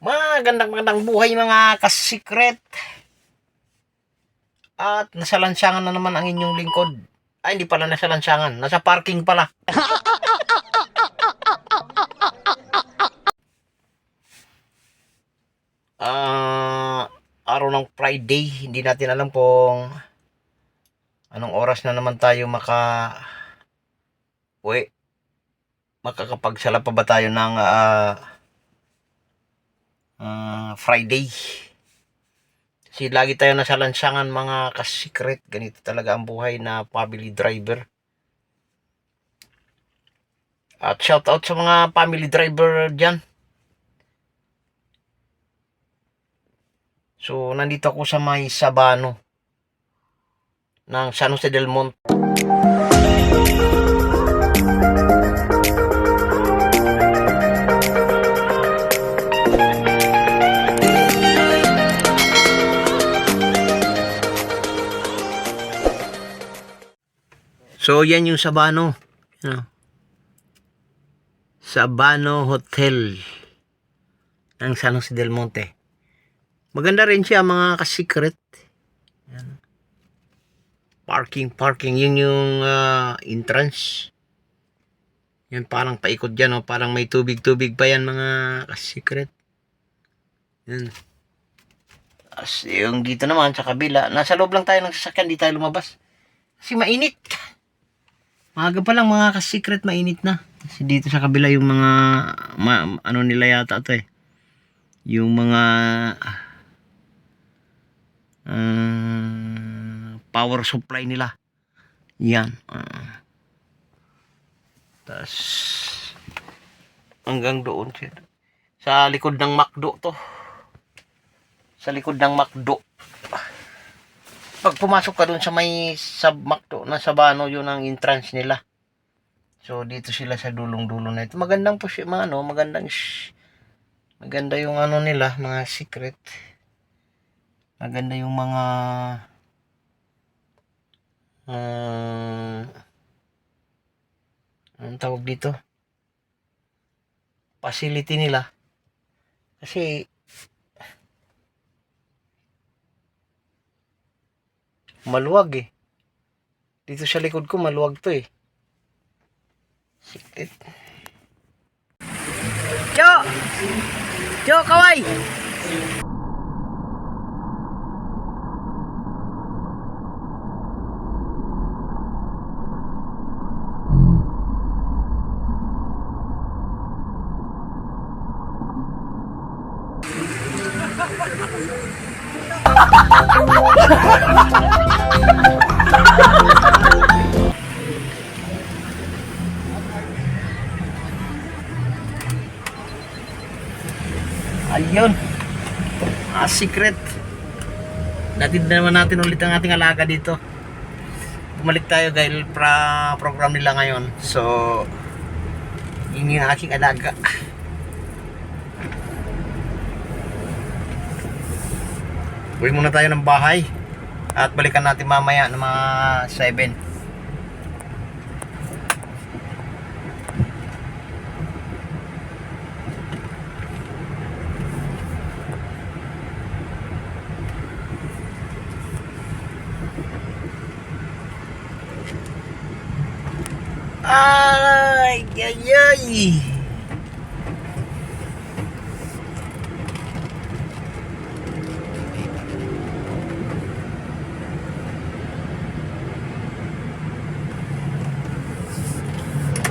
Magandang buhay mga kasikret. At nasa lansangan na naman ang inyong lingkod. Ay, hindi pala nasa lansangan. Nasa parking pala. Araw ng Friday. Hindi natin alam kung anong oras na naman tayo uwi. Makakapagsala pa ba tayo ng Friday? Kasi lagi tayo nasa lansangan mga kasikret. Ganito talaga ang buhay na family driver. At shout out sa mga family driver dyan. So, nandito ako sa may Sabano ng San Jose del Monte. So, yan yung Sabano. Sabano Hotel ng San Jose del Monte. Maganda rin siya mga kasikret. Yan. Parking. Yun yung entrance. Yan parang paikot dyan. Oh. Parang may tubig pa yan mga kasikret. Yan. As yung dito naman sa kabila. Nasa loob lang tayo ng sasakyan. Di tayo lumabas. Kasi mainit. Maaga pa lang mga kasikret, mainit na. Kasi dito sa kabila yung mga ano nila yata ito eh. Yung mga power supply nila. Yan. Tas hanggang doon siya. Sa likod ng McDo to. Sa likod ng McDo. Pag pumasok ka doon sa may McDo na Sabano, yun ang entrance nila. So dito sila sa dulong-dulo na ito. Magandang po siya, maganda yung ano nila, mga secret. Maganda yung mga anong tawag dito? Facility nila. Kasi maluwag eh. Dito sa likod ko maluwag to eh. Sikit. Jo, kaway. Ayun. Secret. Natid naman natin ulit ang ating alaga dito. Bumalik tayo dahil program nila ngayon. So, yun yung aking alaga. Uwi muna tayo ng bahay. At balikan natin mamaya ng mga 7. Ay.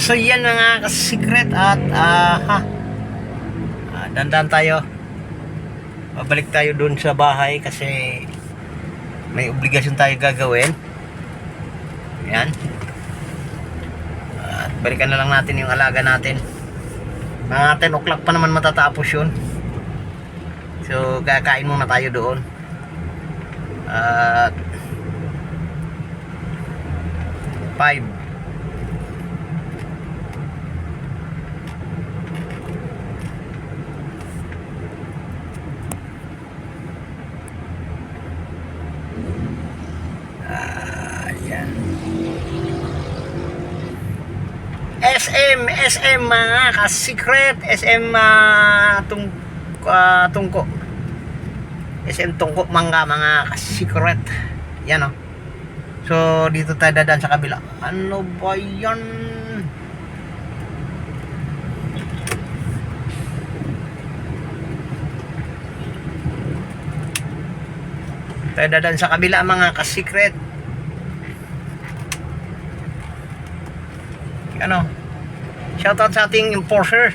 So yan mga kasikret at dandan tayo. Babalik tayo dun sa bahay kasi may obligasyon tayo gagawin. Yan. At balikan na lang natin yung alaga natin. Mga 10 o'clock pa naman matatapos yun. So kakain muna tayo doon. At 5. SM mga ka-secret, SM itong Tungko. SM Tungko Mangga mga ka-secret. Yan oh. So dito tayo dadaan sa kabila. Ano ba yan? Tayo dadaan sa kabila mga ka-secret. Ano? Shoutout sa ating enforcer.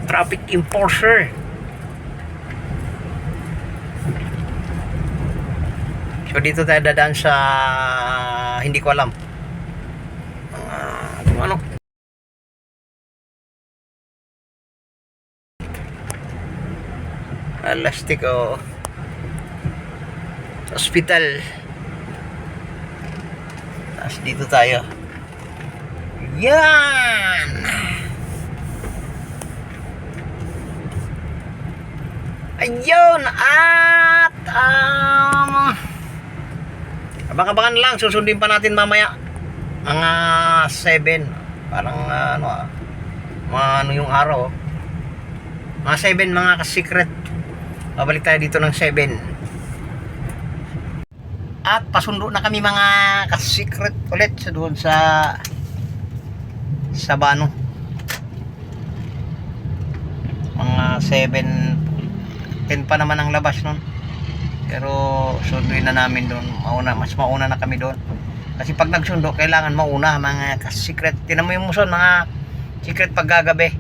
Traffic enforcer. So dito tayo dadaan sa hindi ko alam kung ano. Alastico Hospital. Tapos dito tayo. Yan. Ayun. At abang-abangan lang, susundin pa natin mamaya mga 7, parang ano yung araw, mga 7 mga ka-secret. Babalik tayo dito ng 7 at pasundo na kami mga ka-secret ulit sa doon sa Bano. Mga 7:10 pa naman ang labas nun. Pero sunduin na namin doon. Mas mauna na kami doon. Kasi pag nagsundo, kailangan mauna mga ka-secret. Tinan mo yung muson, mga secret paggagabi.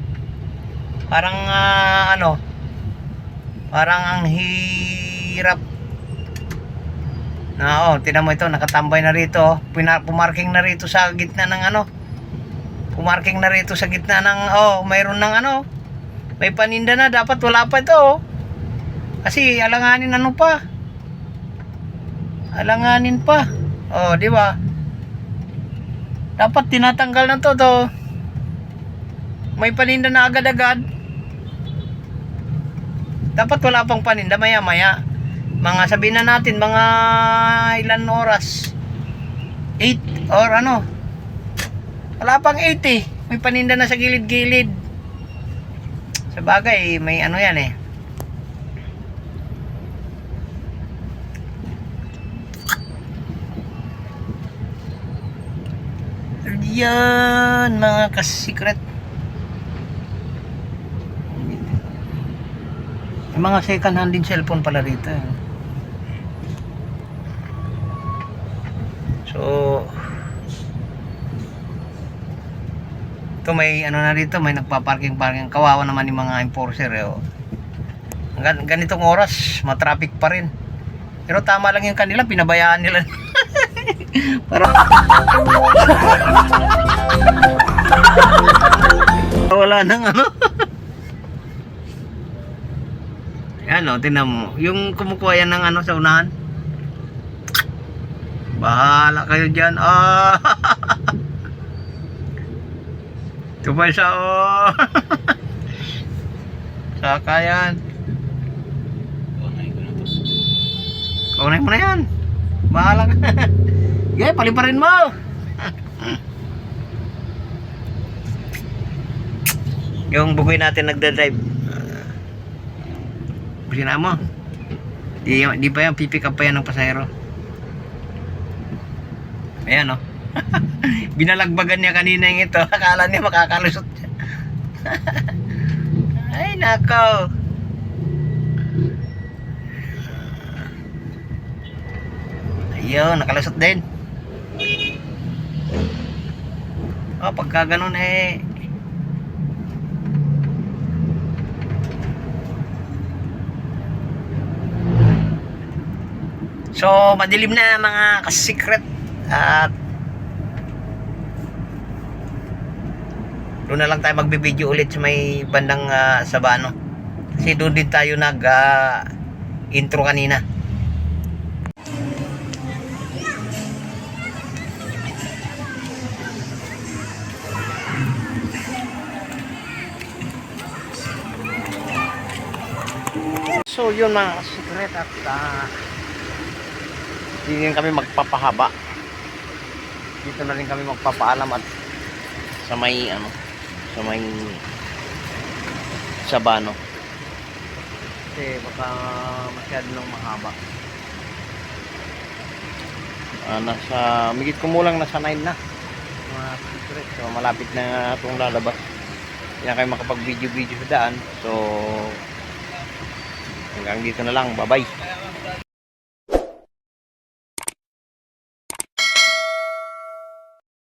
Parang parang ang hirap. Tinan mo ito, nakatambay na rito. Pumarking na rito sa gitna ng Pumarking na rito sa gitna ng mayroon ng may paninda na, dapat wala pa ito. Kasi alanganin alanganin pa. Di ba? Dapat tinatanggal na to. May paninda na agad-agad. Dapat wala pang paninda maya-maya. Mga sabihin na natin mga ilan oras. 8 or Wala pang 8 eh. May paninda na sa gilid-gilid. Sa bagay, may yan eh. Yan mga ka-secret. May mga second hand din cellphone pala dito. So ito may na dito, may nagpa-parking. Kawawa naman yung mga enforcer ganitong oras, matraffic pa rin. Pero tama lang yung kanila, pinabayaan nila. Para wala nang tingnan mo yung kumukuha yan ng sa unahan. Bahala kayo dyan. Tupay sa saka yan. Kunin mo na yan. Bahala ka. Paliparin mo. Yung bugoy natin nagda-drive. Busina mo. Di pa yan, pipick up pa yan ng pasahero. Ayan Binalagbagan niya kanina yung ito. Akala niya makakalusot siya. Ay nako. Ayun, nakalusot din. Pagka ganun so madilim na mga ka-secret. At doon na lang tayo magbe-video ulit sa may bandang sa Bano. Kasi doon din tayo nag intro kanina. So yun mga ka-secret, at hindi rin kami magpapahaba. Dito na rin kami magpapaalam at sa may sa may Sabano. Kasi baka masyado nang mahaba. Nasa migit kumulang nasa 9 na mga secret. So malapit na itong lalabas. Hindi na kayo makapag video sa daan. So hanggang dito na lang. Bye bye.